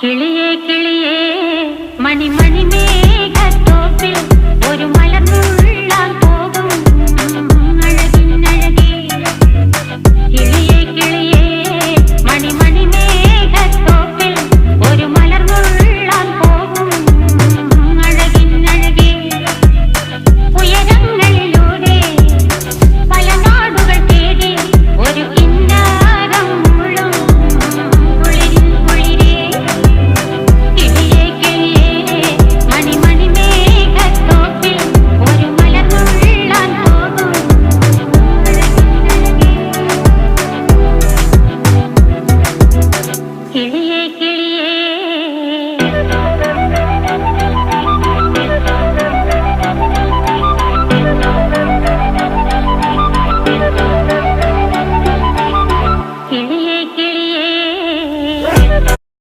കിളിയേ കിളിയേ മണിമണി മേഘത്തോപ്പിൽ ഒരു മലർന്നുള്ളാൻ പോകും അഴകിനഴകേ. കിളിയേ കിളിയേ മണിമണി മേഘത്തോപ്പിൽ ഒരു മലർന്നുള്ളാൻ പോകും അഴകിനഴകേ. ഉയരങ്ങളിലൂടെ പല നാടുകൾ തേടി ഒരു കിന്നാരം മുള്ളും കുളിരിൻ കുളിരേ. കിളിയേ കിളിയേ മണിമണി മേഘത്തോപ്പിൽ ഒരു മലർന്നുള്ളാൻ പോകും അഴകിനഴകേ. കിളിയേ